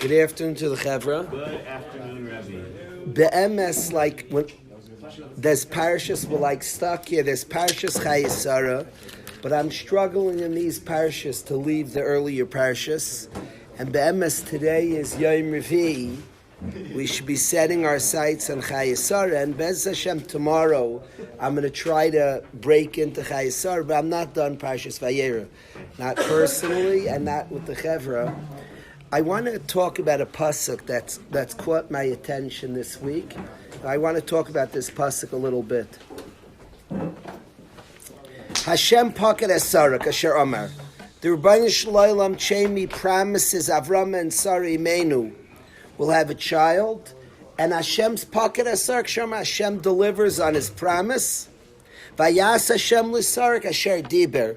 Good afternoon to the Chevra. Good afternoon, Rabbi. Be'emes, like when there's parashas, we're like stuck here. There's parashas Chayesara, but I'm struggling in these parashas to leave the earlier parashas. And be'emes, today is Yom Revi. We should be setting our sights on Chayesara, and Bez Hashem tomorrow I'm going to try to break into Chayesara, but I'm not done parashas Vayera, not personally and not with the Chevra. I want to talk about a pasuk that's caught my attention this week. I want to talk about this pasuk a little bit. Hashem paket esara kasher Amar. The Rebbeinu Shloim Chemi promises Avram and Sarah Imenu will have a child, and Hashem's paket esara kasher Amar. Hashem delivers on His promise. Vayas Hashem l'Sarah kasher diber.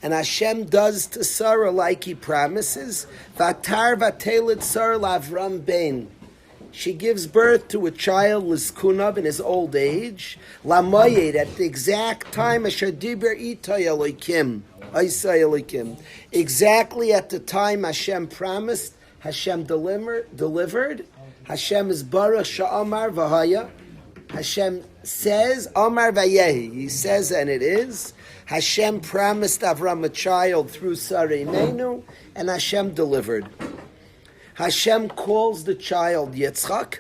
And Hashem does to Sarah like He promises. Vatar vatelet Sarah lavram bein. She gives birth to a child, Lizkunav, in his old age. Lamoyed, at the exact time, Asher diber itay Elokim. Exactly at the time Hashem promised, Hashem delivered. Hashem is Baruch Sha'amar Vahaya. Hashem says, Amar Vayehi. He says, and it is. Hashem promised Avram a child through Sarah Imenu, and Hashem delivered. Hashem calls the child Yitzchak.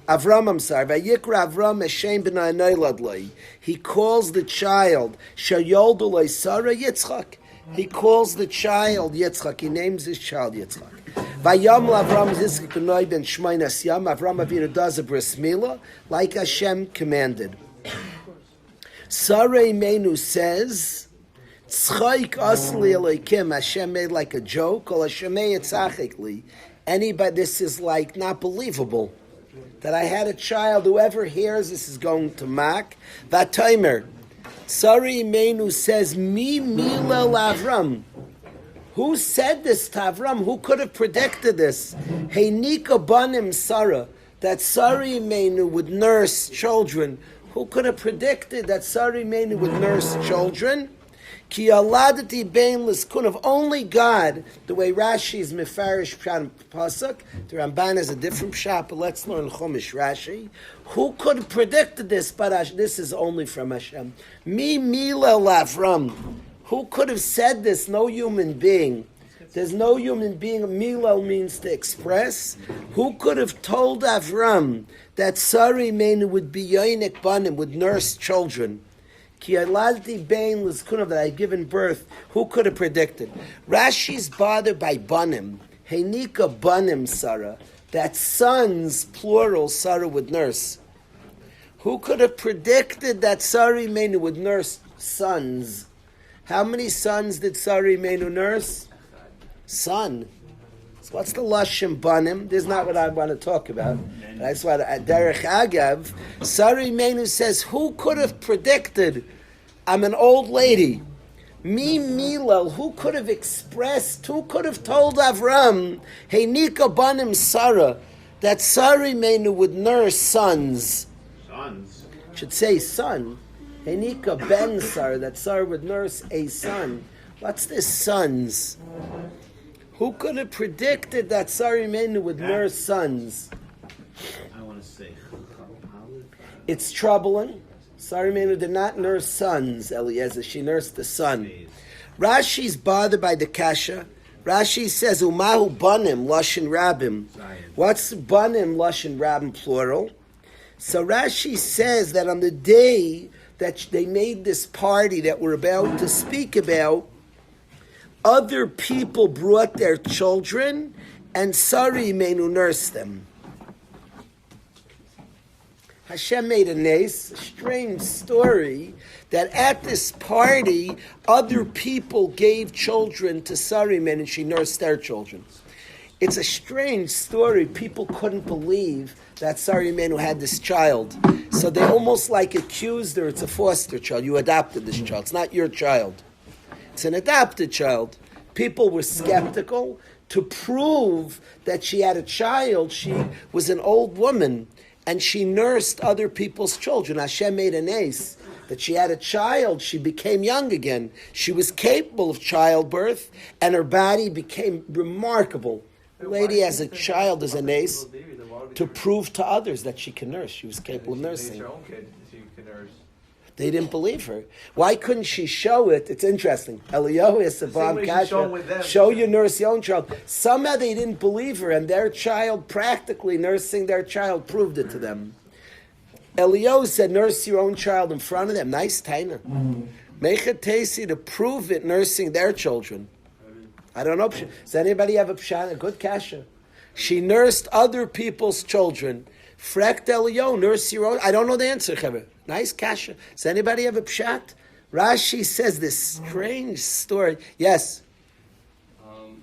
Vayikra Avram Hashem b'nai noilad lei. He calls the child Shayoldu lei Sarah Yitzchak. He calls the child Yitzchak. He names his child Yitzchak. Vayam Avram Yitzchak b'nai ben Shmeinas Yam. Avram Avinu does a bris milah like Hashem commanded. Sarah Imenu says, "Tzchaik asli Elokim." Hashem made like a joke. Kol Hashemei tzachikli. Anybody, this is like not believable that I had a child. Whoever hears this is going to mock. Vatomer. Sarah Imenu says, "Mi mila lavram." Who said this to Avram? Who could have predicted this? Heinika banim Sarah, that Sarah Imenu would nurse children. Who could have predicted that Sarah Imenu would nurse children? Ki aladati bein l'skunav. Only God, the way Rashi is mefarish pshat pasuk. The Ramban has a different pshat, but let's learn Chumash Rashi. Who could have predicted this? But this is only from Hashem. Mi mila lavram. Who could have said this? No human being. There's no human being. Milal means to express. Who could have told Avram that Sarah Imenu would be yoinik banim, would nurse children? Ki alalti bein l'skunav, that I had given birth. Who could have predicted? Rashi's bothered by banim. Heinika banim Sarah, that sons, plural, Sarah would nurse. Who could have predicted that Sarah Imenu would nurse sons? How many sons did Sarah Imenu nurse? Son. So what's the lashon banim? This is not what I want to talk about. That's what Derech Agav. Sarah Imenu says, who could have predicted? I'm an old lady. Mi Milal. Who could have expressed? Who could have told Avram, hey Nika banim Sarah, that Sarah Imenu would nurse sons? Sons. Should say son. Hey Nika ben Sarah, that Sarah would nurse a son. What's this sons? Who could have predicted that Sarah Imenu would nurse sons? I want to say. It's troubling. Sarah Imenu did not nurse sons, Eliezer. She nursed the son. Rashi's bothered by the kasha. Rashi says, Umahu banim, lashon rabim. What's banim, lashon rabim, plural? So Rashi says that on the day that they made this party that we're about to speak about, other people brought their children, and Sarah Imenu nursed them. Hashem made a nace, a strange story, that at this party, other people gave children to Sarah Imenu, and she nursed their children. It's a strange story. People couldn't believe that Sarah Imenu had this child. So they almost like accused her, it's a foster child. You adopted this child. It's not your child. It's an adopted child. People were skeptical. To prove that she had a child, she was an old woman, and she nursed other people's children. Hashem made an ace that she had a child. She became young again. She was capable of childbirth, and her body became remarkable. lady as a child as a nace to prove to others that she can nurse. She was capable of nursing. Her own kid, she can nurse. They didn't believe her. Why couldn't she show it? It's interesting. Eliyahu is a bomb kasha. Show you nurse your own child. Somehow they didn't believe her, and their child, practically nursing their child, proved it to them. Eliyahu said, nurse your own child in front of them. Nice tainer. Make a tasty to prove it, nursing their children. I don't know. Does anybody have a pshat? A good kasha. She nursed other people's children. Frekt Eliyahu, nurse your own. I don't know the answer, Chaver. Nice kasha. Does anybody have a pshat? Rashi says this strange story. Yes.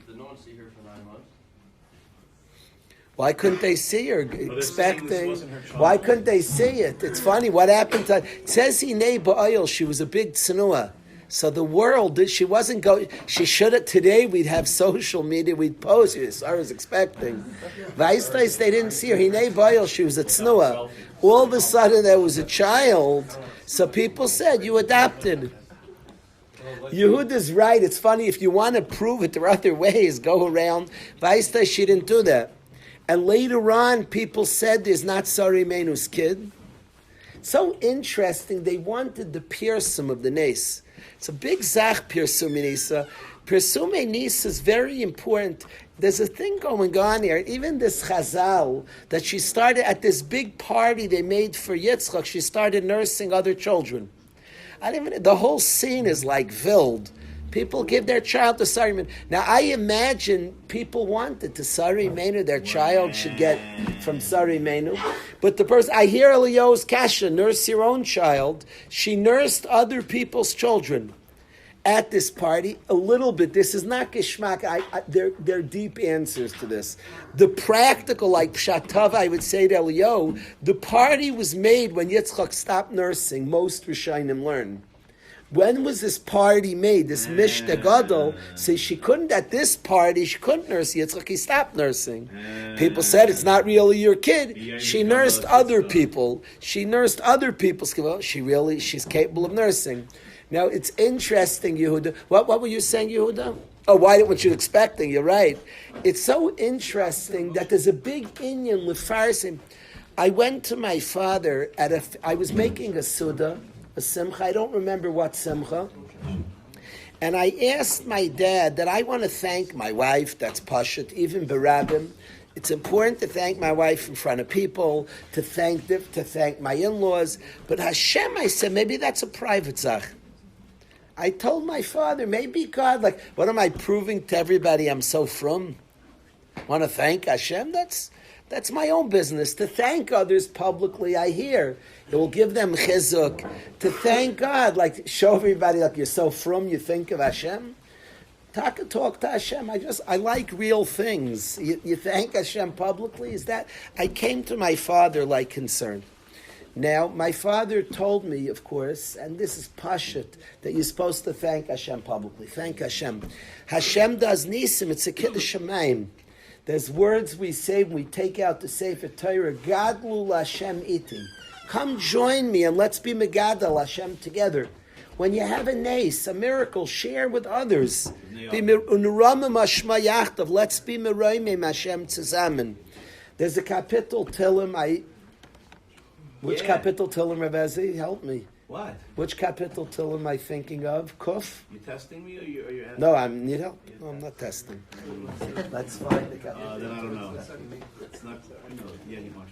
Did no one see her for 9 months? Why couldn't they see her? Expecting. Why couldn't they see it? It's funny. What happened to? It says Hinei Ba'ayil. She was a big tznua. So the world, she wasn't going. She should have. Today we'd have social media. We'd post. I was expecting. Vaistais, they didn't see her. Hinei Ba'ayil. She was a tznua. All of a sudden there was a child. So people said, you adopted. Yehuda's right. It's funny. If you want to prove it, there are other ways. Go around. Vaistais, she didn't do that. And later on, people said there's not Sari Menu's kid. So interesting. They wanted the pirsum of the nes. It's a big zach pirsum nisa. Pirsum nisa is very important. There's a thing going on here. Even this Chazal that she started at this big party they made for Yitzchak. She started nursing other children. The whole scene is like Vild. People give their child to Sari Menu. Now, I imagine people wanted to Sari Menu, their child should get from Sari Menu. But the person, I hear Eliyahu's kasha, nurse your own child. She nursed other people's children at this party. A little bit, this is not geshmak. There are deep answers to this. The practical, like Pshatava, I would say to Eliyahu, the party was made when Yitzchak stopped nursing. Most Rishonim learn. When was this party made? This Mishnah Gadol says she couldn't, at this party, she couldn't nurse Yitzchak. He stopped nursing. People said, it's not really your kid. She nursed other people. She nursed other people's kids. Well, she's capable of nursing. Now, it's interesting, Yehuda. What were you saying, Yehuda? Oh, why didn't what you're expecting? You're right. It's so interesting that there's a big inyan with Farsim. I went to my father I was making a Suda, a simcha, I don't remember what simcha, and I asked my dad that I want to thank my wife, that's Pashut, even Barabim. It's important to thank my wife in front of people, to thank my in-laws, but Hashem, I said, maybe that's a private zach. I told my father, maybe God, like, what am I proving to everybody I'm so frum? Want to thank Hashem? That's my own business. To thank others publicly, I hear. It will give them chizuk. To thank God, like show everybody like you're so frum, you think of Hashem. Talk to Hashem. I like real things. You thank Hashem publicly? Is that? I came to my father like concerned. Now, my father told me, of course, and this is pashut, that you're supposed to thank Hashem publicly. Thank Hashem. Hashem does nisim. It's a kiddush shamayim. There's words we say when we take out the Sefer Torah, Gadlu Hashem iti. Come join me and let's be Megadal Hashem together. When you have a nace, a miracle, share with others. Let's be Meroimim Hashem Tzazamen. There's a kapitel Tilim. Which kapitel Tilim, Rav Ezi? Help me. What? Which kapitel Tilim am I thinking of? Kuf? You testing me or you No, need help? No, I'm not testing. Let's find the kapitel. Then I don't know. It's not, yeah, you watch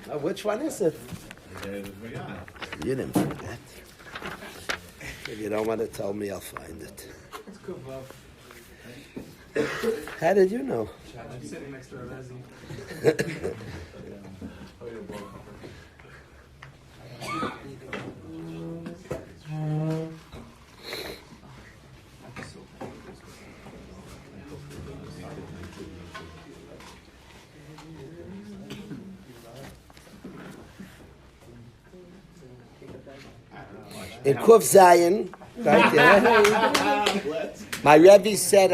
it. Which one is it? You didn't forget. If you don't want to tell me, I'll find it. It's good, Bob. How did you know? I'm sitting next to Ravezi. In Kuf Zayin, right there, my Rebbe said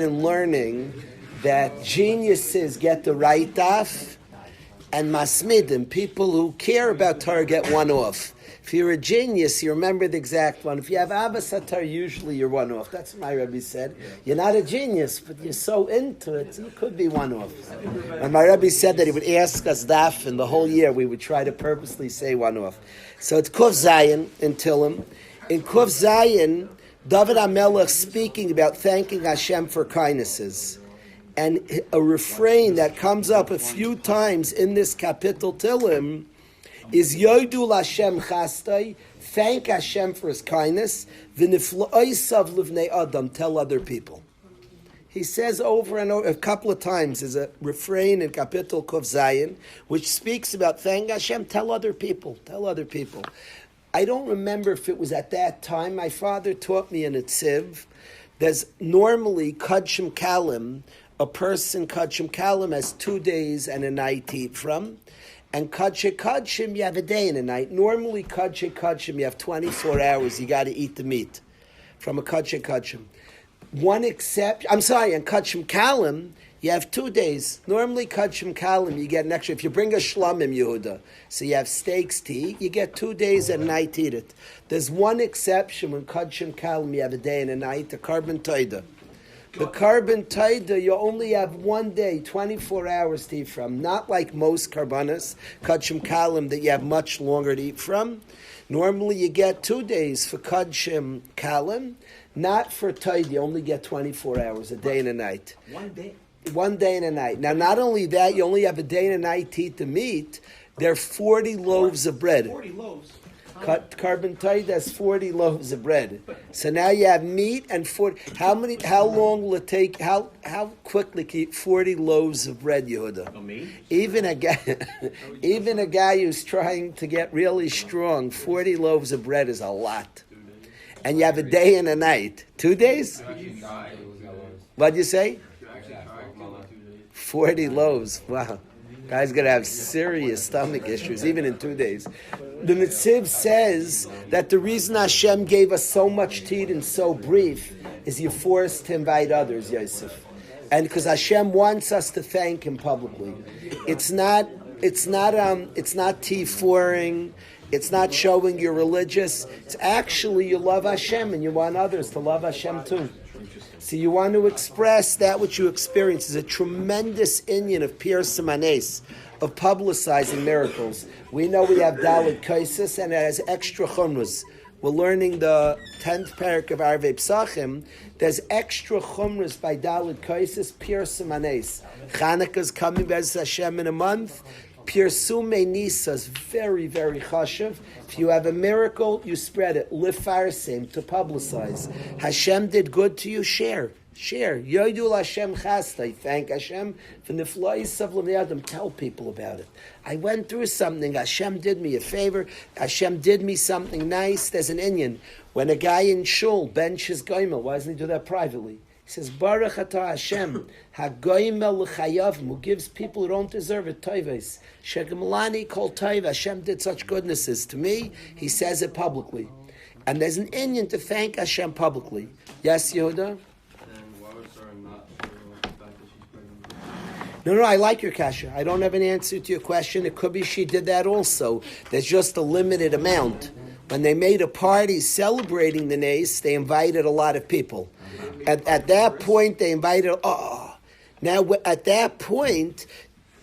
in learning that geniuses get the right off, and masmidim, people who care about Torah, get one off. If If you're a genius, you remember the exact one. If you have Abba Satar, usually you're one off. That's what my Rebbe said. You're not a genius, but you're so into it, you could be one off. And my Rebbe said that he would ask us daf, and the whole year we would try to purposely say one off. So it's Kuf Zayin in Tillim. In Kuf Zayin, David HaMelech speaking about thanking Hashem for kindnesses. And a refrain that comes up a few times in this kapitel Tillim is Yodu Hashem Chastai, thank Hashem for His kindness, v'nifla'osav livnei Adam, tell other people. He says over and over, a couple of times, there's a refrain in Kapitel Kuf Zayin, which speaks about thank Hashem, tell other people. I don't remember if it was at that time. My father taught me in a tziv. There's normally Kadshim Kalim, a person Kadshim Kalim has 2 days and a night to eat from. And Kadshe Kadshim, you have a day and a night. Normally, Kadshe Kadshim, you have 24 hours. You got to eat the meat from a Kadshe Kadshim. And Kadshim Kalim, you have 2 days. Normally, Kadshim Kalim, you get an extra. If you bring a Shlamim Yehuda, so you have steaks to eat, you get 2 days and a night to eat it. There's one exception when Kadshim Kalim, you have a day and a night, the carbon taida. The carbon taida, you only have 1 day, 24 hours to eat from. Not like most karbanas, kachim kalim, that you have much longer to eat from. Normally you get 2 days for kachim kalim. Not for taida, you only get 24 hours, a day and a night. 1 day? 1 day and a night. Now not only that, you only have a day and a night to eat the meat. There are 40 loaves of bread. 40 loaves? Carbon taida has 40 loaves of bread. So now you have meat and 40. How long will it take? How quickly can you eat 40 loaves of bread, Yehuda? Me? Even a guy who's trying to get really strong, 40 loaves of bread is a lot. And you have a day and a night. 2 days? What'd you say? 40 loaves. Wow. Guy's going to have serious stomach issues, even in 2 days. The Netziv says that the reason Hashem gave us so much to eat and so brief is you forced to invite others, Yosef. And because Hashem wants us to thank Him publicly. It's not T4ing, it's not showing you're religious. It's actually you love Hashem and you want others to love Hashem too. So you want to express that which you experience is a tremendous inyan of Pir Simanes, of publicizing miracles. We know we have Dalit Kaisis and it has extra chumras. We're learning the 10th parak of Arvei Psachim. There's extra chumras by Dalit Kaisis, Pir Simanes. Chanukah's coming, Bez Hashem, in a month. Pirsume Nisa is very, very chashuv. If you have a miracle, you spread it. Lifarsim, to publicize. Hashem did good to you, share. Yoidul Hashem chastai. Thank Hashem. Tell people about it. I went through something. Hashem did me a favor. Hashem did me something nice. There's an inyan. When a guy in shul benches goimel, why doesn't he do that privately? He says, Baruch atah Hashem, ha-goyimel l'chayavim, who gives people who don't deserve it, toives. Shegemalani kol toiv, Hashem did such goodnesses to me. He says it publicly. And there's an inyan to thank Hashem publicly. Yes, Yehuda? And why was Sarah not sure about the fact that she's pregnant? No, I like your kasha. I don't have an answer to your question. It could be she did that also. There's just a limited amount. When they made a party celebrating the nace, they invited a lot of people. At that point, they invited, Now, at that point,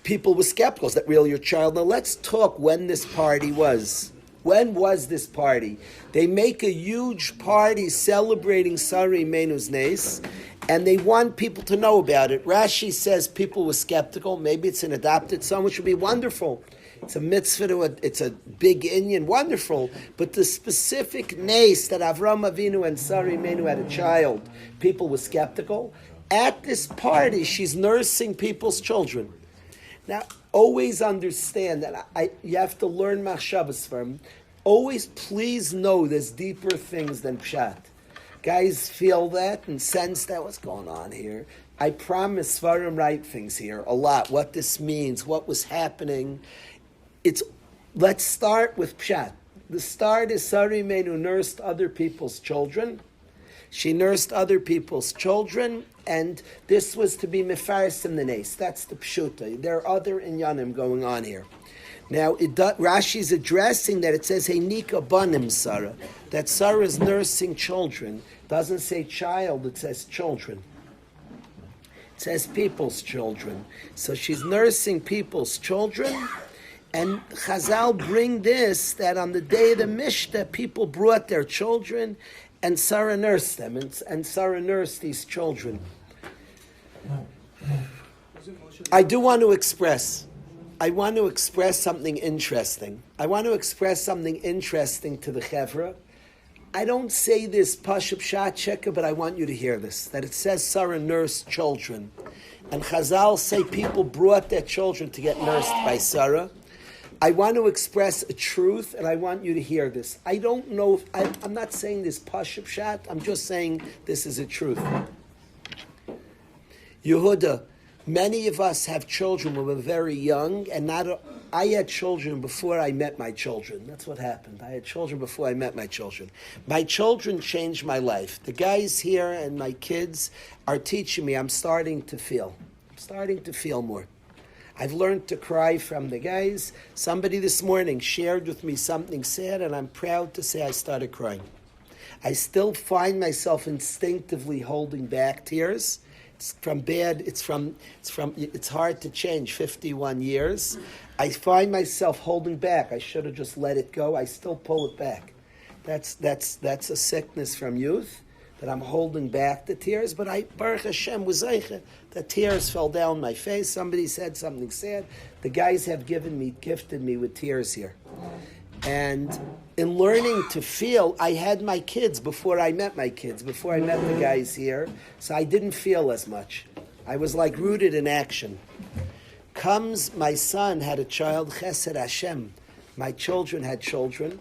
people were skeptical. Is that really your child? Now, let's talk when this party was. When was this party? They make a huge party celebrating Sari Menu's Nes, and they want people to know about it. Rashi says people were skeptical. Maybe it's an adopted son, which would be wonderful. It's a mitzvah, it's a big inyan, wonderful. But the specific nace that Avram Avinu and Sari Menu had a child, people were skeptical. At this party, she's nursing people's children. Now, always understand that you have to learn machshavas from. Always please know there's deeper things than pshat. Guys feel that and sense that what's going on here. I promise Svarim write things here a lot. What this means, what was happening. Let's start with pshat. The start is Sari Menu nursed other people's children. She nursed other people's children, and this was to be mefarsim the nes. That's the pshuta. There are other inyanim going on here. Now, Rashi's addressing that it says Heinika banim Sarah, that Sarah is nursing children. It doesn't say child, it says children. It says people's children. So she's nursing people's children. And Chazal bring this, that on the day of the Mishta, people brought their children and Sarah nursed them. And Sarah nursed these children. I want to express something interesting. I want to express something interesting to the Chevra. I don't say this Pashup Shat Sheka, but I want you to hear this, that it says Sarah nursed children. And Chazal say people brought their children to get nursed by Sarah. I want to express a truth, and I want you to hear this. I don't know if, I'm not saying this Pashup Shat, I'm just saying this is a truth. Yehuda, many of us have children when we're very young, and I had children before I met my children. That's what happened. I had children before I met my children. My children changed my life. The guys here and my kids are teaching me. I'm starting to feel more. I've learned to cry from the guys. Somebody this morning shared with me something sad, and I'm proud to say I started crying. I still find myself instinctively holding back tears. It's hard to change 51 years. I find myself holding back. I should have just let it go. I still pull it back. That's a sickness from youth, that I'm holding back the tears, but Baruch Hashem, the tears fell down my face. Somebody said something sad. The guys have gifted me with tears here. And in learning to feel, I had my kids before I met the guys here, so I didn't feel as much. I was like rooted in action. Comes my son had a child, Chesed Hashem. My children had children.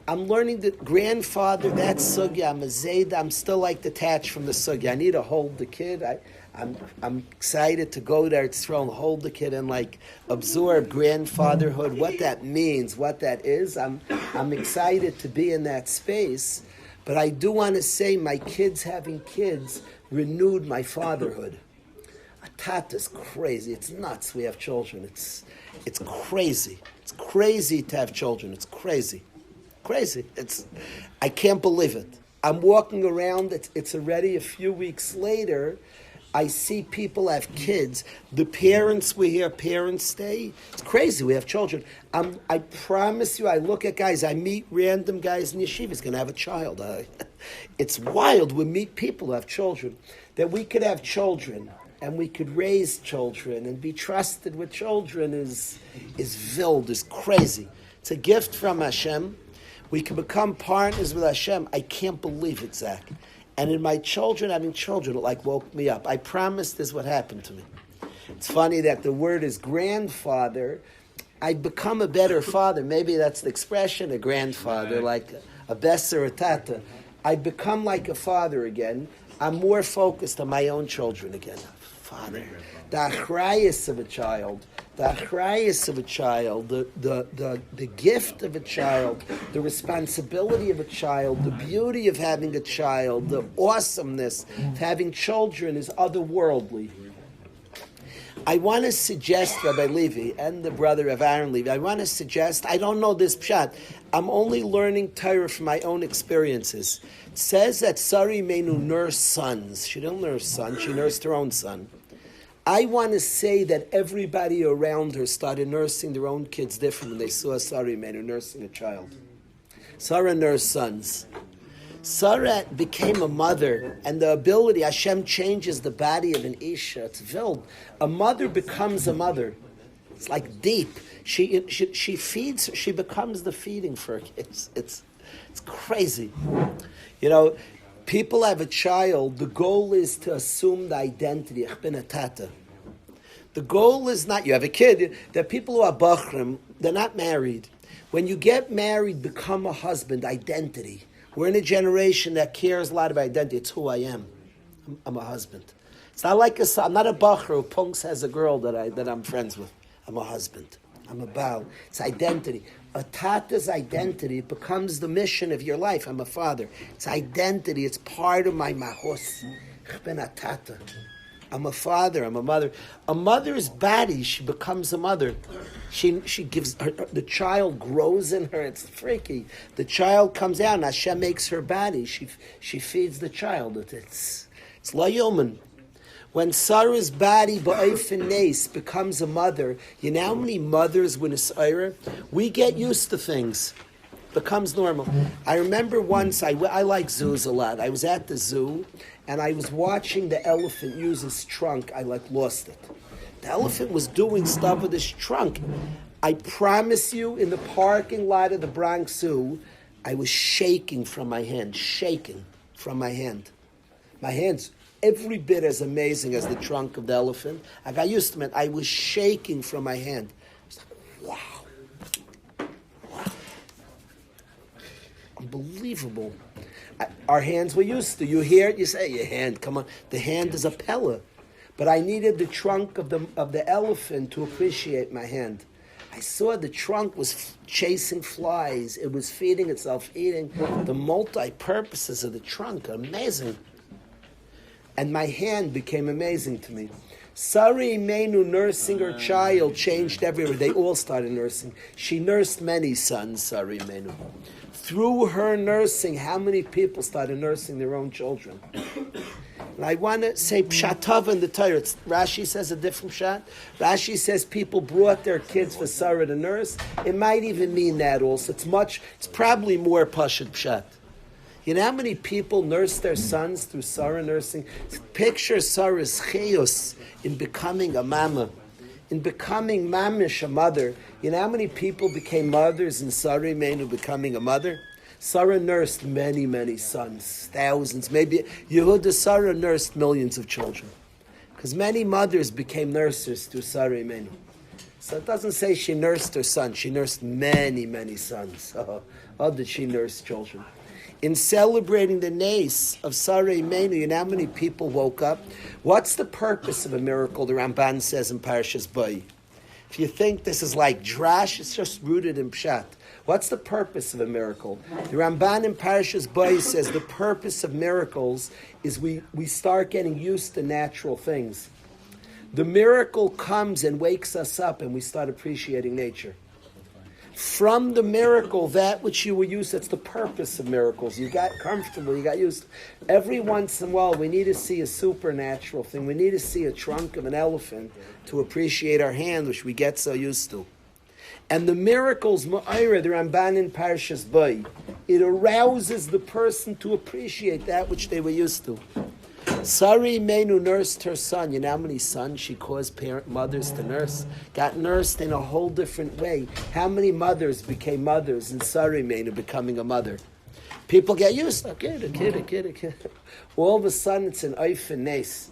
I'm learning that grandfather, that sugya, I'm a zayd, I'm still like detached from the sugya. I need to hold the kid. I'm excited to go there, it's thrown, hold the kid and like absorb grandfatherhood, what that means, what that is. I'm excited to be in that space, but I do want to say my kids having kids renewed my fatherhood. A tata's crazy. It's nuts. We have children. It's crazy. It's crazy to have children. It's crazy. I can't believe it. I'm walking around, it's already a few weeks later, I see people have kids. The parents, we hear Parents' Day. It's crazy, we have children. I promise you, I look at guys, I meet random guys in yeshivas going to have a child. It's wild, we meet people who have children. That we could have children, and we could raise children, and be trusted with children is crazy. It's a gift from Hashem. We can become partners with Hashem. I can't believe it, Zach. And in my children, having children, it like woke me up. I promise this is what happened to me. It's funny that the word is grandfather. I become a better father. Maybe that's the expression, a grandfather, like a besser, a tata. I become like a father again. I'm more focused on my own children again. Father. The achrayus of a child, the gift of a child, the responsibility of a child, the beauty of having a child, the awesomeness of having children is otherworldly. I want to suggest, Rabbi Levi and the brother of Aaron Levi, I don't know this pshat, I'm only learning Torah from my own experiences. It says that Sari Menu nursed sons. She didn't nurse sons, she nursed her own son. I want to say that everybody around her started nursing their own kids different when they saw Sarah Menu nursing a child. Sarah nursed sons. Sarah became a mother, and the ability, Hashem changes the body of an Isha. It's vild. A mother becomes a mother. It's like deep. She feeds, she becomes the feeding for her kids. It's crazy. You know, people have a child, the goal is to assume the identity. Ich bin a tata. The goal is not, you have a kid, there are people who are bachrim, they're not married. When you get married, become a husband, identity. We're in a generation that cares a lot about identity. It's who I am. I'm a husband. It's not like I'm not a bachar who punks has a girl that I'm friends with. I'm a husband. I'm a baal. It's identity. A tata's identity becomes the mission of your life. I'm a father. It's identity. It's part of my mahus. Ich bin a tata. I'm a father. I'm a mother. A mother's body, she becomes a mother. She gives her, the child grows in her. It's freaky. The child comes out, and Hashem makes her body. She feeds the child. It's la yoman. When Sarah's body ba'ofen nes becomes a mother, you know how many mothers when it's Ira? We get used to things. Becomes normal. I remember once, I like zoos a lot. I was at the zoo, and I was watching the elephant use his trunk. I lost it. The elephant was doing stuff with his trunk. I promise you, in the parking lot of the Bronx Zoo, I was shaking from my hand. My hand's every bit as amazing as the trunk of the elephant. I got used to it. I was shaking from my hand. I was like, wow. Unbelievable. Our hands were used to. You hear it, you say, your hand, come on. The hand is a pella. But I needed the trunk of the elephant to appreciate my hand. I saw the trunk was chasing flies. It was feeding itself, eating. The multi-purposes of the trunk are amazing. And my hand became amazing to me. Sarah Imenu nursing her child changed everywhere. They all started nursing. She nursed many sons, Sarah Imenu. Through her nursing, how many people started nursing their own children? And I want to say pshatov in the Torah. Rashi says a different pshat. Rashi says people brought their kids for Sarah to nurse. It might even mean that also. It's probably more pashut pshat. You know how many people nurse their sons through Sarah nursing? Picture Sarah's chayus in becoming a mama, in becoming mamish, a mother. You know how many people became mothers in Sarah Imenu becoming a mother? Sarah nursed many, many sons, thousands. Maybe Yehuda Sarah nursed millions of children. Because many mothers became nurses through Sarah Imenu. So it doesn't say she nursed her son. She nursed many, many sons. Oh, did she nurse children? In celebrating the nace of Sarah Imenu, you know how many people woke up? What's the purpose of a miracle? The Ramban says in Parashas Bay. If you think this is like drash, it's just rooted in pshat. What's the purpose of a miracle? The Ramban in Parashas Bay says the purpose of miracles is we start getting used to natural things. The miracle comes and wakes us up, and we start appreciating nature. From the miracle, that which you were used to, that's the purpose of miracles. You got comfortable, you got used to. Every once in a while, we need to see a supernatural thing. We need to see a trunk of an elephant to appreciate our hand, which we get so used to. And the miracles, Ma'ira, the Ramban in Parashas Bay, it arouses the person to appreciate that which they were used to. Sarah Imenu nursed her son. You know how many sons she caused mothers to nurse? Got nursed in a whole different way. How many mothers became mothers in Sarah Imenu becoming a mother? People get used to a kid. All of a sudden it's an oifen nes.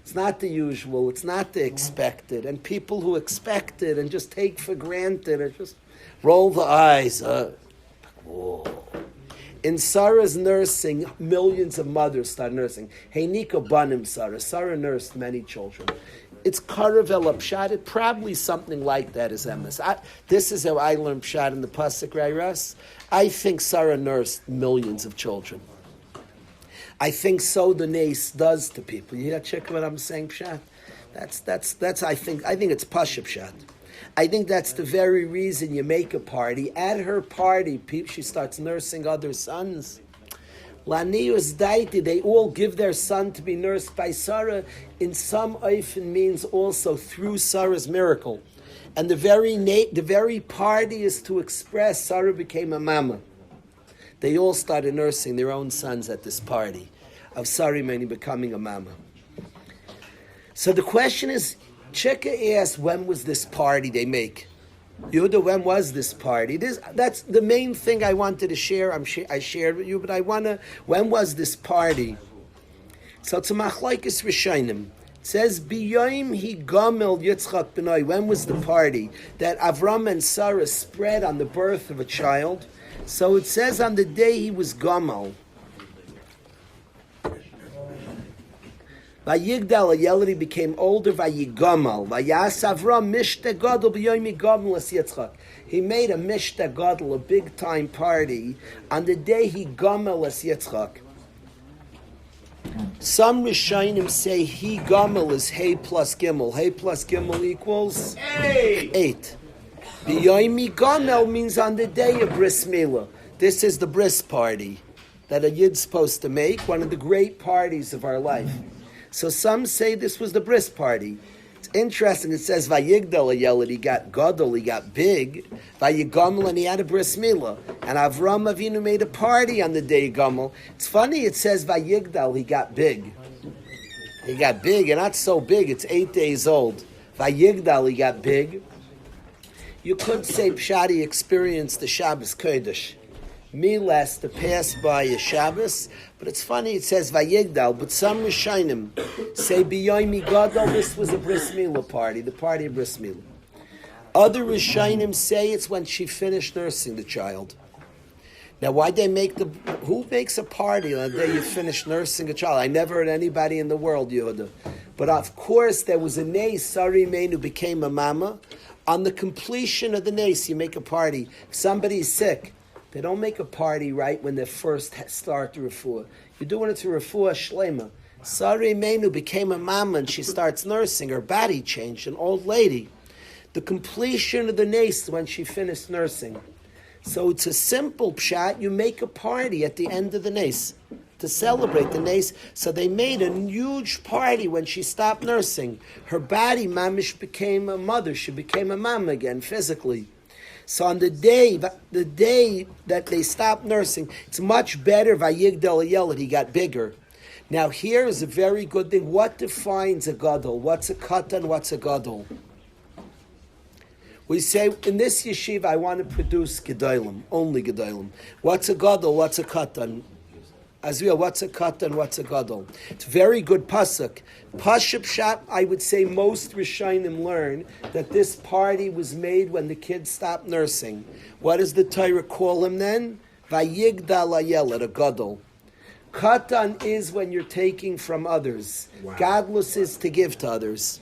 It's not the usual. It's not the expected. And people who expect it and just take for granted or just roll the eyes. Whoa. In Sarah's nursing, millions of mothers start nursing. Heinika banim Sarah. Sarah nursed many children. It's karavel pshat. It probably something like that is emes. This is how I learned pshat in the pasuk Rairas. I think Sarah nursed millions of children. I think so the nace does to people. You check what I'm saying, pshat. That's. I think it's pasha pshat. I think that's the very reason you make a party. At her party, she starts nursing other sons. Lanius daiti, they all give their son to be nursed by Sarah. In some oifen means also through Sarah's miracle. And the very party is to express Sarah became a mama. They all started nursing their own sons at this party of Sarah Imenu becoming a mama. So the question is, Cheka asked, when was this party they make? Yehuda, when was this party? That's the main thing I wanted to share. I shared with you, but when was this party? So it's a machlokes rishonim. It says, B'yoim hi gamel Yitzchak b'nai. When was the party that Avram and Sarah spread on the birth of a child? So it says on the day he was gamel. Vayigdal, Yeladi became older. Vayigamal, Vayas Avram mishte gadol b'yomi gamal es Yitzchak. He made a mishte gadol, a big time party, on the day he gamal es Yitzchak. Some Rishonim say he Gimel is Hey plus Gimel. Hey plus Gimel equals 8. B'yomi Gimel means on the day of Bris Milah. This is the bris party that a Yid's supposed to make, one of the great parties of our life. So some say this was the bris party. It's interesting, it says Vayigdal Ayelad, he got gadol, he got big, Vayigamel, and he had a bris milah. And Avram Avinu made a party on the day of Gamel. It's funny, it says Vayigdal, he got big. He got big, and not so big, it's 8 days old. Vayigdal, he got big. You could say Pshadi experienced the Shabbos Kodesh. Milas to pass by a Shabbos, but it's funny it says Vayigdal, but some Rishonim say B'yomi Gadol, this was a Bris Milah party, the party of Bris Milah. Other Rishonim say it's when she finished nursing the child. Now why they make who makes a party on the day you finish nursing a child? I never heard anybody in the world, Yehuda. But of course there was a Nes, Sari Mein, who became a mama. On the completion of the Nes, you make a party. If somebody's sick, they don't make a party right when they first start the refuah. You're doing it to refuah shlema. Sari Menu became a mama and she starts nursing. Her body changed, an old lady. The completion of the nes when she finished nursing. So it's a simple pshat. You make a party at the end of the nes to celebrate the nes. So they made a huge party when she stopped nursing. Her body, mamish, became a mother. She became a mama again physically. So on the day that they stopped nursing, it's much better. Vayigdal Ayelad, he got bigger. Now here is a very good thing. What defines a gadol? What's a katan? What's a gadol? We say in this yeshiva, I want to produce gedolim, only gedolim. What's a gadol? What's a katan? Azriel, what's a katan? What's a gadol? It's very good pasuk. Pashup Shat, I would say most Rishonim learn that this party was made when the kids stopped nursing. What does the Torah call him then? Vayigdal Ayelad, a gadol. Katan is when you're taking from others. Wow. Gadlus is to give to others.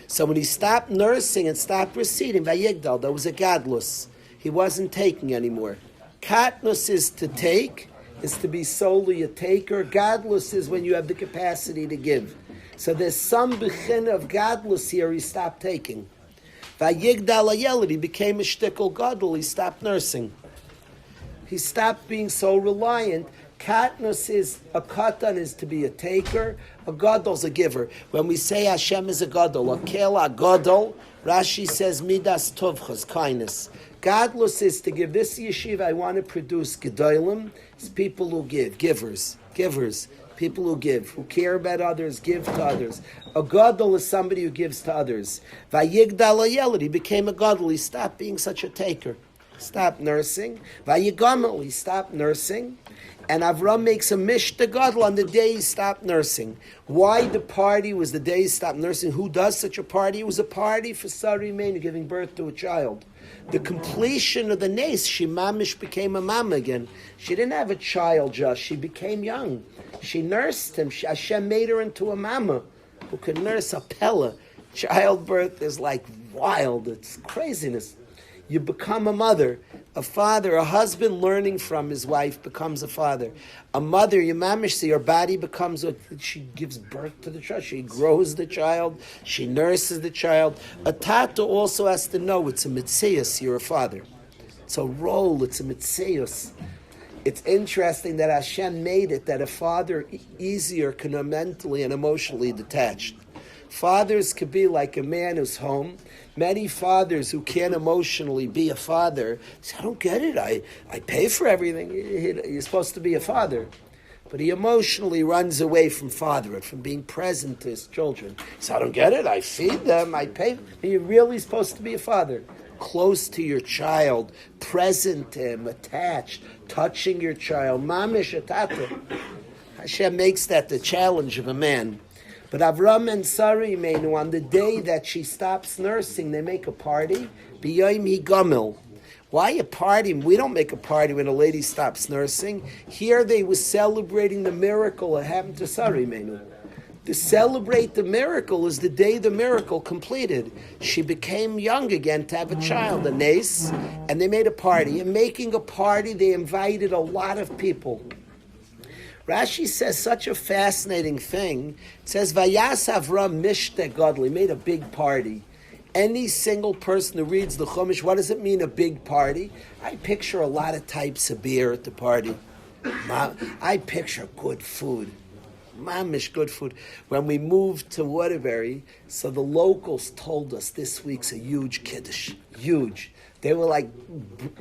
So when he stopped nursing and stopped receiving, Vayigdal, that was a gadlus. He wasn't taking anymore. Katnus is to take, is to be solely a taker. Gadlus is when you have the capacity to give. So there's some bechin of gadlus here, he stopped taking. Vayigdal Ayelad, he became a shtickle gadol, he stopped nursing. He stopped being so reliant. Katnus is, a katan is to be a taker, a gadol's a giver. When we say Hashem is a gadol, a kela gadol, Rashi says midas tovchas, kindness. Gadlus is to give. This yeshiva, I want to produce gedolim. It's people who give, givers, people who give, who care about others, give to others. A gadol is somebody who gives to others. Vayigdal Ayelad, he became a gadol. He stopped being such a taker. Stopped nursing. Vayigamel, he stopped nursing. And Avram makes a mishta gadol on the day he stopped nursing. Why the party was the day he stopped nursing? Who does such a party? It was a party for Sari Mein, giving birth to a child. The completion of the nes, she mamish became a mama again. She didn't have a child just, she became young. She nursed him. Hashem made her into a mama who could nurse a pella. Childbirth is like wild, it's craziness. You become a mother, a father, a husband learning from his wife becomes a father. A mother, your mamish, see, her body becomes, she gives birth to the child, she grows the child, she nurses the child. A tata also has to know it's a mitzias, you're a father. It's a role, it's a mitzias. It's interesting that Hashem made it that a father easier can be mentally and emotionally detached. Fathers could be like a man who's home. Many fathers who can't emotionally be a father say, I don't get it. I pay for everything. You're supposed to be a father. But he emotionally runs away from fatherhood, from being present to his children. So I don't get it. I feed them. I pay. You're really supposed to be a father. Close to your child, present to him, attached, touching your child. Mamish atata. Hashem makes that the challenge of a man. But Avram and Sari Meinu, on the day that she stops nursing, they make a party. B'yomi Gamel. Why a party? We don't make a party when a lady stops nursing. Here they were celebrating the miracle that happened to Sari Meinu. To celebrate the miracle is the day the miracle completed. She became young again to have a child, a nes, and they made a party. In making a party, they invited a lot of people. Rashi says such a fascinating thing. It says, Vayas Avram Mishte Gadol. He made a big party. Any single person who reads the Chumash, what does it mean, a big party? I picture a lot of types of beer at the party. I picture good food. Mamish, good food. When we moved to Waterbury, so the locals told us this week's a huge kiddush. Huge. They were like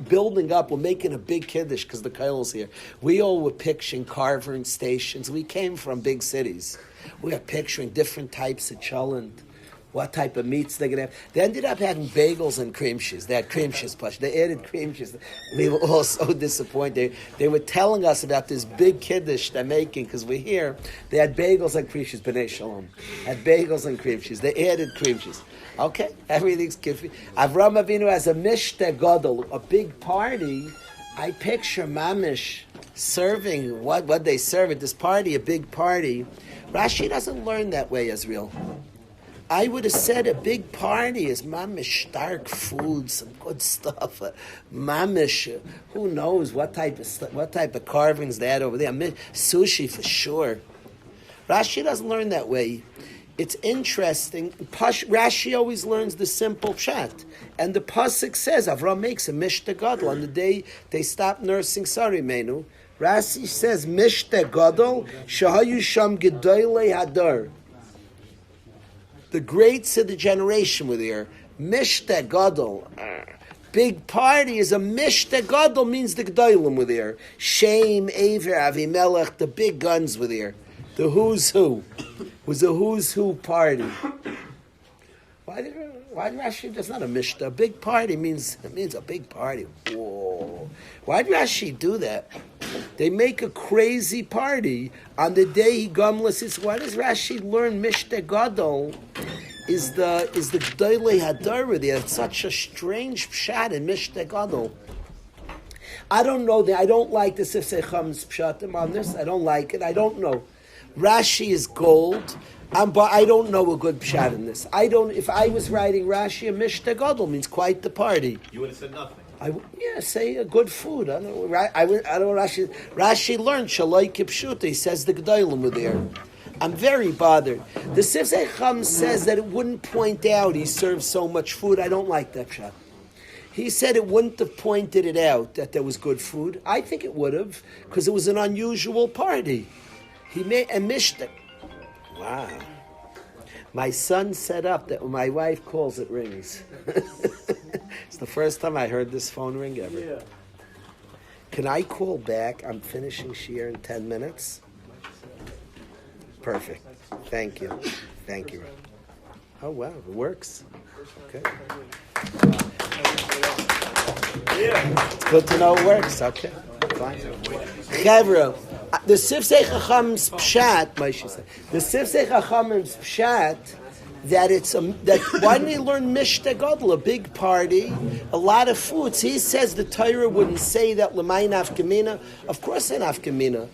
building up. We're making a big kiddush because the Kail's here. We all were picturing carving stations. We came from big cities. We were picturing different types of cholent, what type of meats they're going to have. They ended up having bagels and cream cheese. They had cream cheese plush. They added cream cheese. We were all so disappointed. They were telling us about this big kiddush they're making because we're here. They had bagels and cream cheese. B'nai Shalom. Had bagels and cream cheese. They added cream cheese. Okay, everything's kiffy. Avram Avinu has a mishte gadol, a big party. I picture mamish serving what they serve at this party, a big party. Rashi doesn't learn that way, Israel. I would have said a big party is mamish, dark food, some good stuff. Mamish, who knows what type of carvings they had over there. Sushi for sure. Rashi doesn't learn that way. It's interesting. Rashi always learns the simple pshat. And the pasuk says, Avram makes a mishte gadol. On the day they stopped nursing Sari Menu, Rashi says, mishte gadol, shahayu sham gedoylei hadar. The greats of the generation were there. Mishte gadol. Big party is a mishte gadol, means the gedolim were there. Shem, Aver, Avimelech, the big guns were there. The who's who. It was a who's who party. Why Rashi? That's not a mishta. A big party means a big party. Whoa! Why did Rashi do that? They make a crazy party on the day he gumless. Why does Rashi learn mishta gadol? Is the g'dolei hadar there? It's such a strange pshat in mishta gadol. I don't know. I don't like the Sifsei Cham's pshatim on this. I don't like it. I don't know. Rashi is gold, but I don't know a good pshat in this. If I was writing Rashi, a mishte gadol means quite the party. You would have said nothing. Say a good food. I don't know. I don't know Rashi. Rashi learned shaloi kipshuta. He says the gedolim were there. I'm very bothered. The Sifsei Chum says that it wouldn't point out he served so much food. I don't like that pshat. He said it wouldn't have pointed it out that there was good food. I think it would have, because it was an unusual party. He made a mishta. Wow. My son set up that when my wife calls, it rings. It's the first time I heard this phone ring ever. Yeah. Can I call back? I'm finishing Shiur in 10 minutes. Perfect. Thank you. Thank you. Oh, wow. It works. Okay. It's good to know it works. Okay. Fine. Chevra. The Sifsei Chacham's pshat, Moshe said. The Sifsei Chacham's pshat that why didn't he learn mishte gadol, a big party, a lot of foods? He says the Torah wouldn't say that l'may nafkamina. Of course, they nafkamina.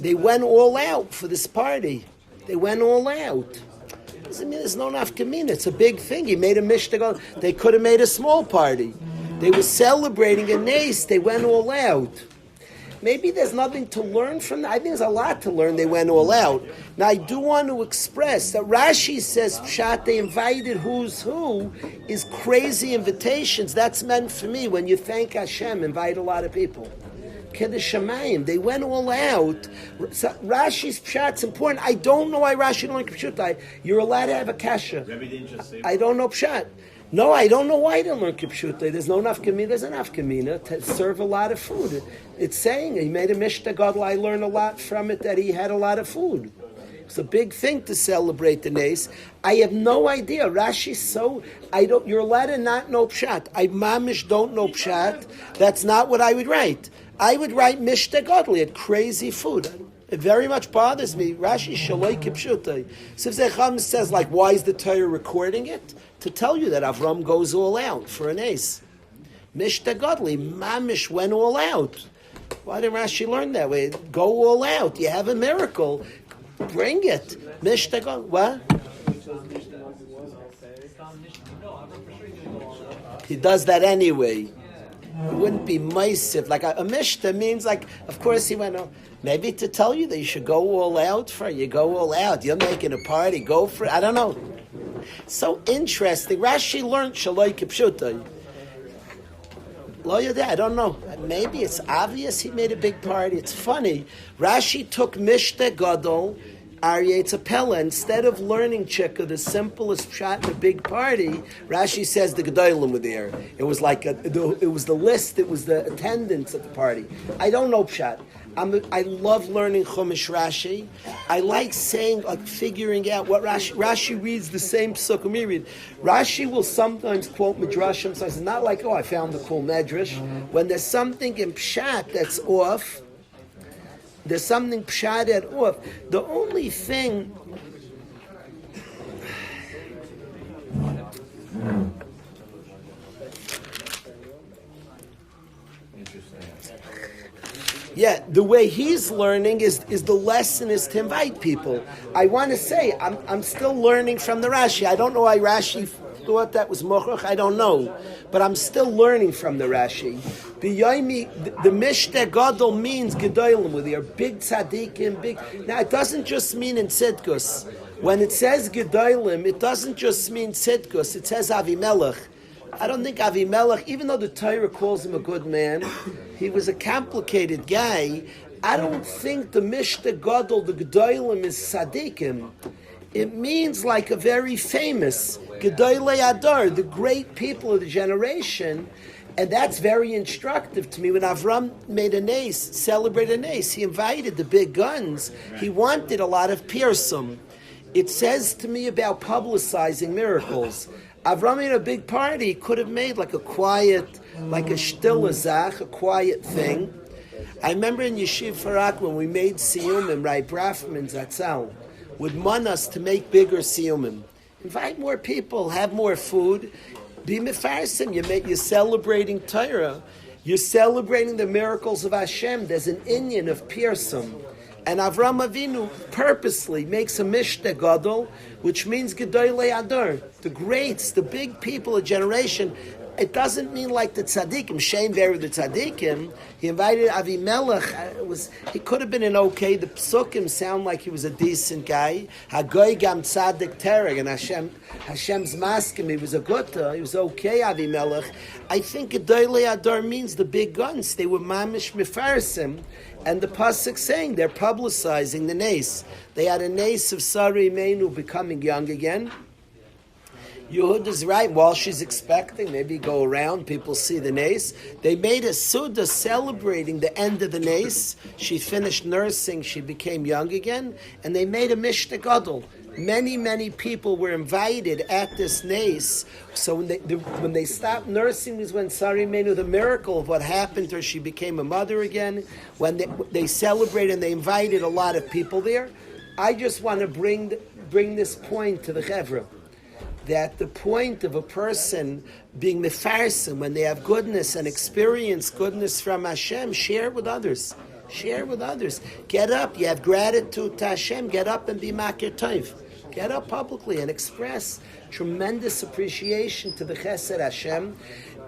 They went all out for this party. They went all out. Doesn't mean there's no nafkamina. It's a big thing. He made a mishte gadol. They could have made a small party. They were celebrating a nace. They went all out. Maybe there's nothing to learn from that. I think there's a lot to learn. They went all out. Now, I do want to express that Rashi says, Pshat, they invited who's who, is crazy invitations. That's meant for me. When you thank Hashem, invite a lot of people. Kiddush Shamayim, they went all out. So Rashi's Pshat's important. I don't know why Rashi don't like Pshat. You're allowed to have a kasha. I don't know Pshat. No, I don't know why he didn't learn Kipshuta. There's no nafkamina. There's a nafkamina to serve a lot of food. It's saying he made a mishta gadol. I learned a lot from it that he had a lot of food. It's a big thing to celebrate the nace. I have no idea. Rashi's so you're allowed to not know pshat. I mamish don't know pshat. That's not what I would write. I would write mishta gadol. He had crazy food. It very much bothers me. Rashi shaloi kipshuta. Sifsei Chum says, like, why is the Torah recording it? To tell you that Avram goes all out for an ace. Mishta Godly, Mamish went all out. Why did Rashi learn that way? Go all out. You have a miracle. Bring it. Mishta Godly. What? He does that anyway. wouldn't be massive. Like a mishta means like, of course he went, maybe to tell you that you should go all out for it. You go all out. You're making a party. Go for it. I don't know. So interesting. Rashi learned Shaloi Kipshutai. I don't know. Maybe it's obvious he made a big party. It's funny. Rashi took Mishta Gadol, Aryeh Tzapela. Instead of learning Chikka, the simplest shot in a big party, Rashi says the Gedolim were there. It was like it was the list, it was the attendance at the party. I don't know Pshat. I love learning Chumash Rashi. I like saying, figuring out what Rashi reads the same psukim we read. Rashi will sometimes quote Midrashim, so it's not like, I found the cool Medrash. When there's something in Pshat that's off, there's something Pshat that's off. The only thing... Yeah, the way he's learning is the lesson is to invite people. I want to say, I'm still learning from the Rashi. I don't know why Rashi thought that was mochach. I don't know. But I'm still learning from the Rashi. The Mishte Gadol means Gedolim, where they are big tzaddikim, big... Now, it doesn't just mean in Tzidkus. When it says Gedolim, it doesn't just mean Tzidkus. It says Avimelech. I don't think Avimelech, even though the Torah calls him a good man, he was a complicated guy. I don't think the Mishta Gadol, the Gedolim, is Tzaddikim. It means like a very famous Gedolei Adar, the great people of the generation. And that's very instructive to me. When Avram made a nace, celebrated a nace, he invited the big guns. He wanted a lot of pirsum. It says to me about publicizing miracles. Avram made a big party. He could have made like a quiet, like a shtil zach, a quiet thing. I remember in Yeshiv Farak when we made siyumim, right, Brafman Zatzal would man us to make bigger siyumim. Invite more people, have more food, be mefarsim. You're celebrating Torah. You're celebrating the miracles of Hashem. There's an inyan of pirsum. And Avram Avinu purposely makes a Mishta Gadol, which means Gedolei Adar, the greats, the big people of generation. It doesn't mean like the tzaddikim, Shem Veri the tzaddikim. He invited Avimelech. He could have been an okay. The psukim sound like he was a decent guy. Hagoy gam tzaddik tereg, and Hashem's maskim. He was a gutta. He was okay. Avimelech. I think Gedolei Adar means the big guns. They were mamish mefarsim. And the pasuk saying they're publicizing the nace. They had a nace of Sari Meinu becoming young again. Yehud is right. While she's expecting, maybe go around, people see the nace. They made a Suda celebrating the end of the nace. She finished nursing. She became young again. And they made a Mishta Gadol. Many, many people were invited at this nace. So when they stopped nursing is when Sari Menu, the miracle of what happened to her, she became a mother again. When they celebrated and they invited a lot of people there. I just want to bring this point to the Chevra. That the point of a person being mefarsim, when they have goodness and experience goodness from Hashem, share with others. Share with others. Get up. You have gratitude to Hashem. Get up and be makir tov. Get up publicly and express tremendous appreciation to the Chesed Hashem.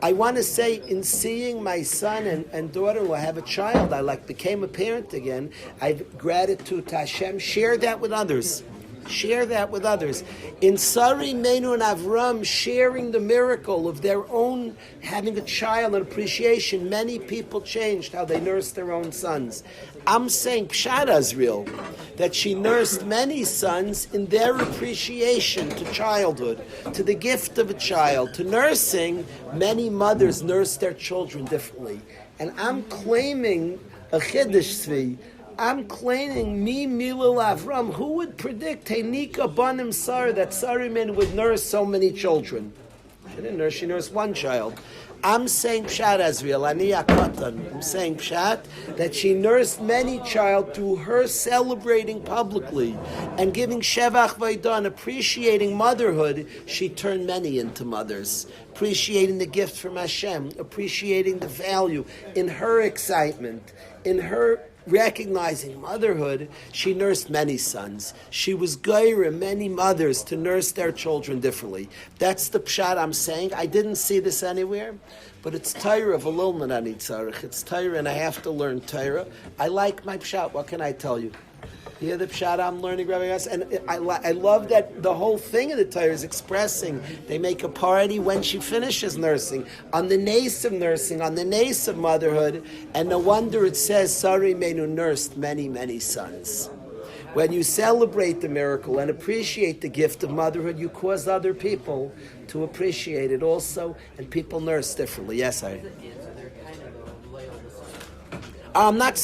I want to say, in seeing my son and daughter who have a child, I became a parent again. I have gratitude to Hashem. Share that with others. Share that with others. In Sari, Menu, and Avram sharing the miracle of their own having a child and appreciation, many people changed how they nursed their own sons. I'm saying Pshat Azriel, that she nursed many sons in their appreciation to childhood, to the gift of a child, to nursing. Many mothers nurse their children differently. And I'm claiming a Chiddush Tzvi. I'm claiming Milul Avram. Who would predict Heinika Banim Sar that Saruman would nurse so many children? She didn't nurse, she nursed one child. I'm saying Pshat Azriel, Ani Akatan. I'm saying Pshat that she nursed many child through her celebrating publicly and giving Shevach Vaidan, appreciating motherhood. She turned many into mothers, appreciating the gift from Hashem, appreciating the value in her excitement, in her recognizing motherhood, she nursed many sons. She was gaira many mothers to nurse their children differently. That's the pshat I'm saying. I didn't see this anywhere, but it's Torah of a lilman ani tzarich. It's Torah, and I have to learn Torah. I like my pshat. What can I tell you? You hear the pshat I'm learning, Rabbi Kalish? And I love that the whole thing of the Torah is expressing. They make a party when she finishes nursing, on the nace of nursing, on the nace of motherhood, and no wonder it says, Sari Menu nursed many, many sons. When you celebrate the miracle and appreciate the gift of motherhood, you cause other people to appreciate it also, and people nurse differently. Yes, I'm not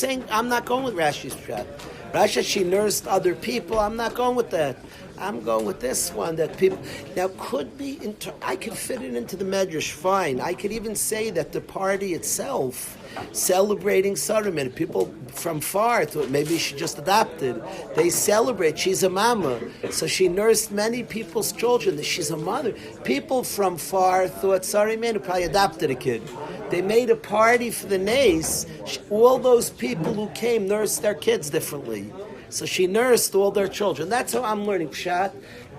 going with Rashi's pshat. Rashi, she nursed other people. I'm not going with that. I'm going with this one that people now could be. I could fit it into the medrash fine. I could even say that the party itself, celebrating Saruman, people from far thought maybe she just adopted. They celebrate. She's a mama, so she nursed many people's children. She's a mother. People from far thought Saruman probably adopted a kid. They made a party for the nace. All those people who came nursed their kids differently. So she nursed all their children. That's how I'm learning pshat.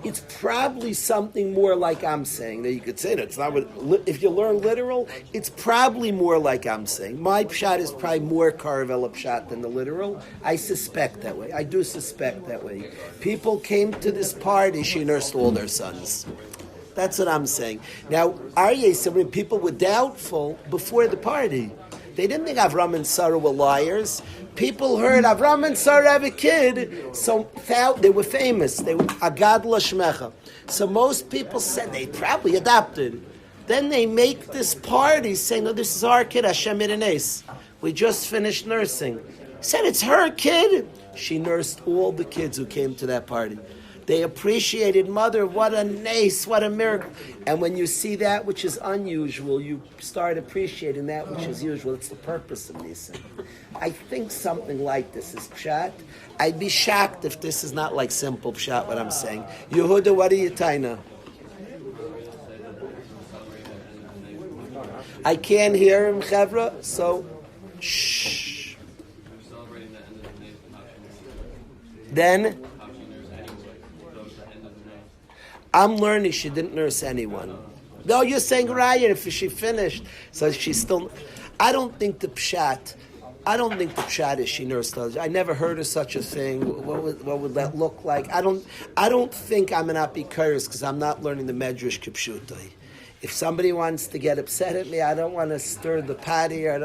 It's probably something more like I'm saying. Now you could say that it's not what, if you learn literal, it's probably more like I'm saying. My pshat is probably more Karavela pshat than the literal. I suspect that way. I do suspect that way. People came to this party, she nursed all their sons. That's what I'm saying. Now, Aryeh said when people were doubtful before the party, they didn't think Avram and Sarah were liars. People heard Avram and Sarah have a kid, so they were famous. They were Agad Lashmecha. So most people said they probably adopted. Then they make this party saying, "No, this is our kid, Hashem Iranes. We just finished nursing." Said it's her kid. She nursed all the kids who came to that party. They appreciated mother. What a nace, what a miracle. And when you see that which is unusual, you start appreciating that which is usual. It's the purpose of Nisa. I think something like this is pshat. I'd be shocked if this is not like simple pshat, what I'm saying. Yehuda, what are you taina? I can't hear him, Chevra, so shh. Then I'm learning she didn't nurse anyone. No, you're saying Raya, if she finished, so she's still. I don't think the pshat is she nursed others. I never heard of such a thing. What would that look like? I don't think I'm an apikaris because I'm not learning the medrash kipshutai. If somebody wants to get upset at me, I don't want to stir the potty. I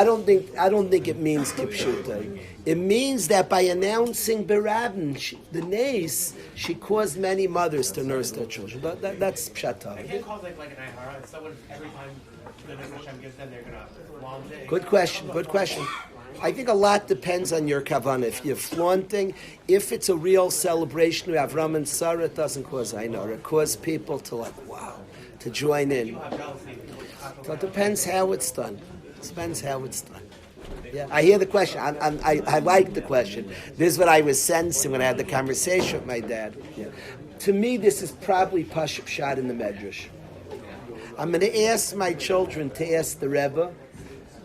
don't think it means kipshutai. It means that by announcing Berabin, the nace, she caused many mothers to nurse their children. That's pshatah. I can't call it like an ihara. Someone every time the Hashem gives them, they're gonna flaunt it. Good question. I think a lot depends on your kavanah. If you're flaunting, if it's a real celebration, we have Ram and Sarah, it doesn't cause einor. It causes people to wow, to join in. So it depends how it's done. Yeah, I hear the question. I like the question. This is what I was sensing when I had the conversation with my dad. Yeah. To me, this is probably Pashup Shad in the Medrash. I'm going to ask my children to ask the Rebbe.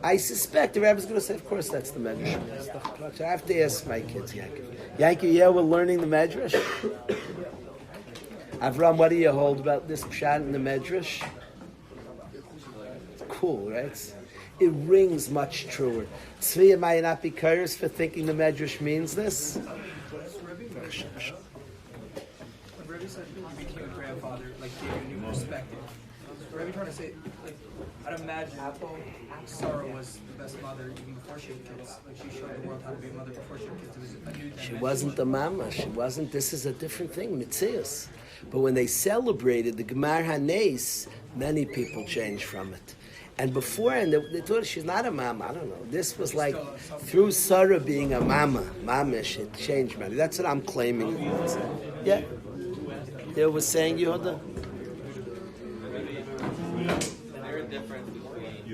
I suspect the Rebbe's going to say, of course, that's the Medrash. I have to ask my kids, Yankee, yeah, we're learning the Medrash. Avram, what do you hold about this Pshat in the Medrash? It's cool, right? It rings much truer. Tzvi, might not be curious for thinking the Medrash means this? When Rabbi said he became a grandfather, like gave you a new perspective. Rabbi trying to say, like, I'd imagine Sarah was the best mother even before she had kids. Like she showed the world how to be a mother before she had kids. It was a new dimension. She wasn't the mama. She wasn't. This is a different thing, Mitzias. But when they celebrated the Gemar HaNes, many people changed from it. And before, and they thought she's not a mama. I don't know. This was like through Sarah being a mamish, it changed many. That's what I'm claiming. Yeah. They were saying, Yehuda. There a difference between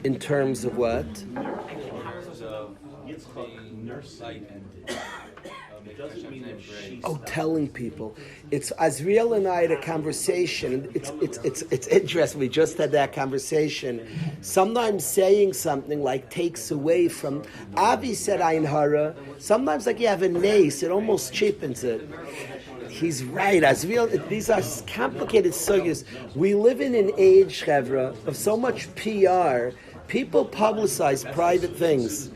In terms of what? in terms of being like It doesn't mean that she Oh, telling people. It's Azriel and I had a conversation. It's interesting. We just had that conversation. Sometimes saying something like takes away from. Avi said Ayin Hara. Sometimes like you have a nace, it almost cheapens it. He's right. Azriel, these are complicated sugyas. We live in an age, Chevra, of so much PR. People publicize private things.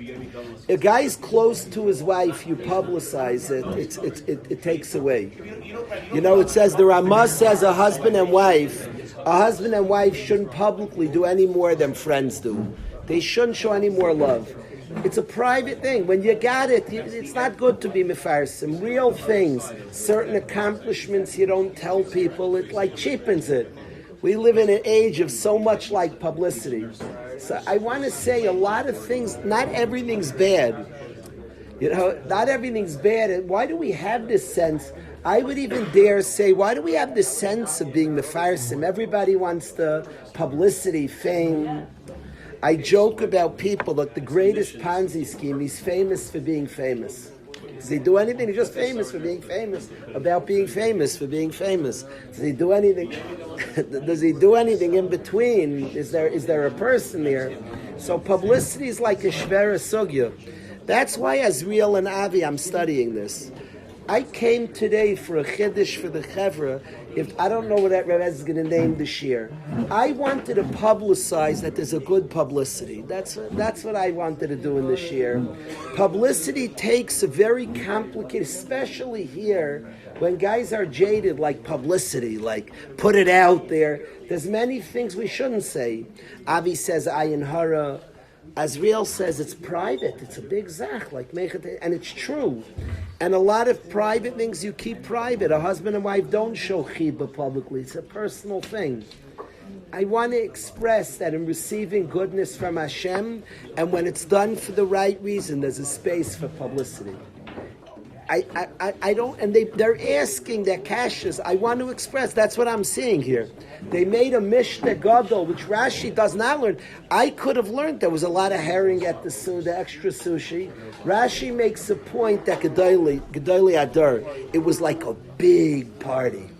A guy's close to his wife, you publicize it, it takes away. You know, it says, the Ramah says a husband and wife shouldn't publicly do any more than friends do. They shouldn't show any more love. It's a private thing. When you got it, it's not good to be mefarsim. Real things, certain accomplishments you don't tell people, it like cheapens it. We live in an age of so much like publicity. So I want to say a lot of things, not everything's bad. You know, not everything's bad. And why do we have this sense? I would even dare say, why do we have this sense of being mefarsim? Everybody wants the publicity, fame. I joke about people, like the greatest Ponzi scheme, he's famous for being famous. Does he do anything? He's just famous for being famous, about being famous for being famous. Does he do anything? Does he do anything in between? Is there a person there? So publicity is like a shvera sugya. That's why Azriel and Avi, I'm studying this. I came today for a chiddush for the chevra. If I don't know what that Rebbe is going to name the shiur, I wanted to publicize that there's a good publicity. That's what I wanted to do in the shiur. Publicity takes a very complicated, especially here when guys are jaded, like publicity, like put it out there. There's many things we shouldn't say. Avi says ayin hara. Azriel says it's private. It's a big zach, like mechat, and it's true. And a lot of private things you keep private. A husband and wife don't show chiba publicly. It's a personal thing. I want to express that in receiving goodness from Hashem, and when it's done for the right reason, there's a space for publicity. I don't, and they're asking their kashas. I want to express, that's what I'm seeing here. They made a Mishnah Gadol, which Rashi does not learn. I could have learned there was a lot of herring at the extra sushi. Rashi makes a point that Gedolei Adar, it was like a big party.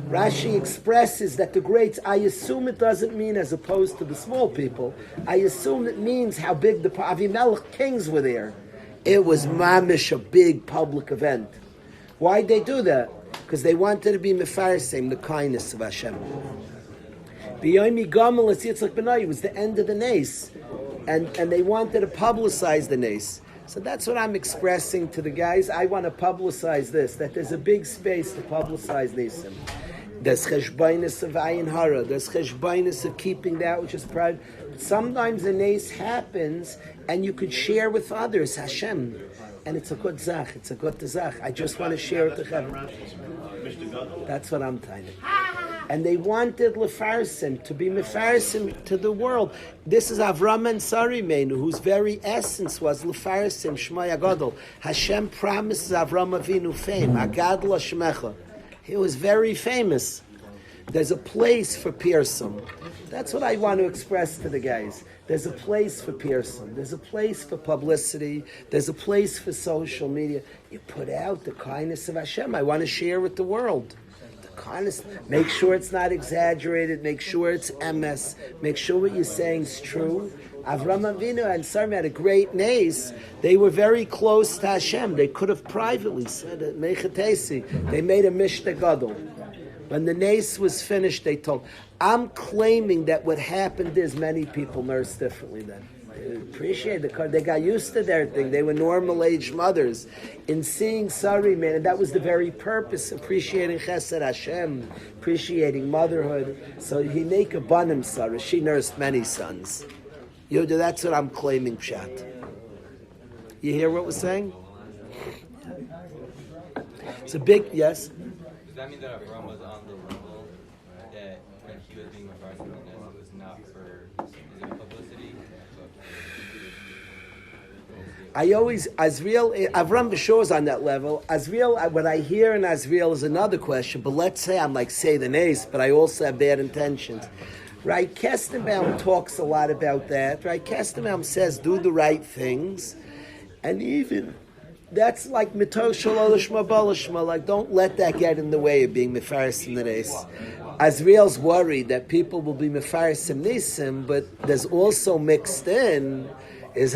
Rashi expresses that the greats, I assume it doesn't mean as opposed to the small people. I assume it means how big the Avimelech kings were there. It was mamish, a big public event. Why'd they do that? Because they wanted to be mefarsim, the kindness of Hashem. B'yomi Gomel es Yitzchak B'nai, it was the end of the nace. And they wanted to publicize the nace. So that's what I'm expressing to the guys. I want to publicize this, that there's a big space to publicize Nisim. There's cheshbainis of ayin hara. There's cheshbainis of keeping that which is private. Sometimes a nace happens, and you could share with others Hashem, and it's a good zach. It's a good zach. I just want to share it to Hashem. That's what I'm telling you. And they wanted lefarsim to be mefarsim to the world. This is Avram and Sarimeinu, whose very essence was lefarsim Shmaya Gadol. Hashem promises Avram Avinu fame. Agadla Shmecha. He was very famous. There's a place for Pearson. That's what I want to express to the guys. There's a place for Pearson. There's a place for publicity. There's a place for social media. You put out the kindness of Hashem. I want to share with the world. The kindness. Make sure it's not exaggerated. Make sure it's MS. Make sure what you're saying is true. Avram Avinu and Sarmi had a great nace. They were very close to Hashem. They could have privately said it. They made a Mishnah Gadol. When the nace was finished, they told, I'm claiming that what happened is many people nursed differently then. They appreciate the card. They got used to their thing. They were normal-aged mothers. In seeing Sari, man, and that was the very purpose, appreciating Chesed Hashem, appreciating motherhood. So he make a banim Sarah. She nursed many sons. Yoda, that's what I'm claiming, Pshat. You hear what we're saying? It's a big, yes? Does that mean that Avram was on the level that when he was being referred to it was not for publicity? Avram B'Shor is on that level. Azriel, what I hear in Azriel is another question, but let's say I'm like, say the nace, but I also have bad intentions. Right, Kestenbaum talks a lot about that. Right, Kestenbaum says do the right things, and even That's like mitor shelo lishma balishma. Like, don't let that get in the way of being mefarsim neres. Azriel's worried that people will be mefarsim nisim, but there's also mixed in is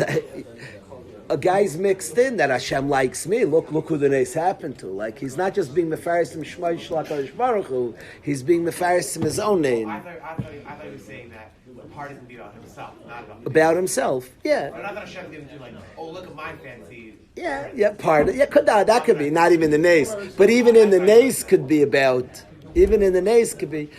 a guy's mixed in that Hashem likes me. Look who the nes happened to. Like, he's not just being mefarsim shmai shlakadosh baruch Hu. He's being mefarsim his own name. I thought he was saying that the part is indeed about himself, not About himself. Yeah. But not that Hashem gives you like, oh, look at my fancy. Yeah, part of it. Yeah, that could be, not even the nace. But even in the nace could be about, even in the nace could be,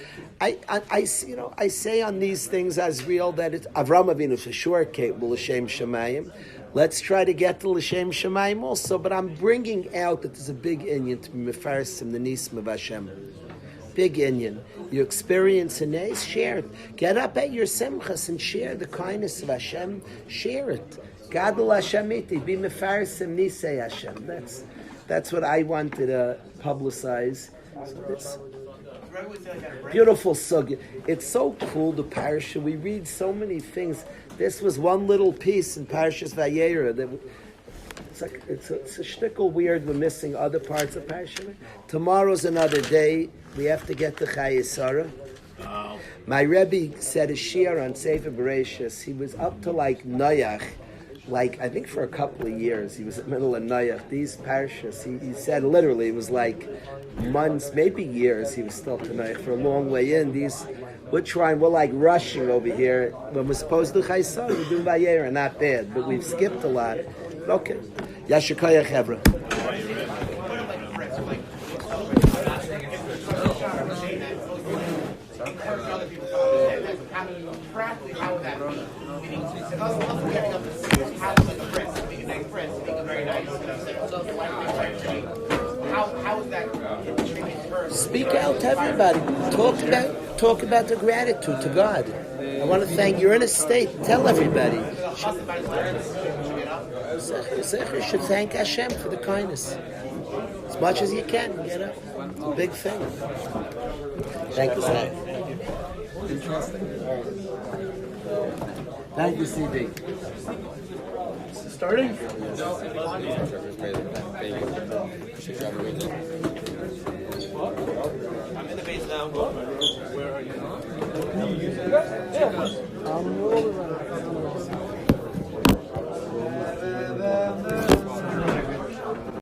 I say on these things as real that it's, Avram Avinu for sure capable of L'Shem Shemayim. Let's try to get to L'Shem Shemayim also, but I'm bringing out that there's a big inyan to be mefarsim the nisim of Hashem. Big inyan. You experience a nace, share it. Get up at your simchas and share the kindness of Hashem. Share it. Gadol Hashemiti, be mefarsim nisei Hashem. That's what I wanted to publicize. So it's beautiful sugya. It's so cool, the parasha. We read so many things. This was one little piece in Parashas Vayera that it's a shtickle weird. We're missing other parts of parasha. Tomorrow's another day. We have to get to Chayei Sarah. My Rebbe said a shiur on Sefer Bereshis. He was up to like Noach. Like, I think for a couple of years, he was in the middle of Noach. These parashas, he said literally, it was like months, maybe years, he was still to Noach for a long way in. We're like rushing over here. When we're supposed to do Chaysar, we're doing Vayera, not bad, but we've skipped a lot. Okay. Yashikaya Chevra. Practically, how would that be? Meaning, if I was getting up to see how like a prince, being a nice prince, being very nice, how is that treating her? Speak out to everybody. Talk about the gratitude to God. I want to thank you. You're in a state. Tell everybody. You should thank Hashem for the kindness. As much as you can, It's a big thing. Thank you, Zach. Thank you, CD. Starting? I'm in the base now. Where are you? Yeah.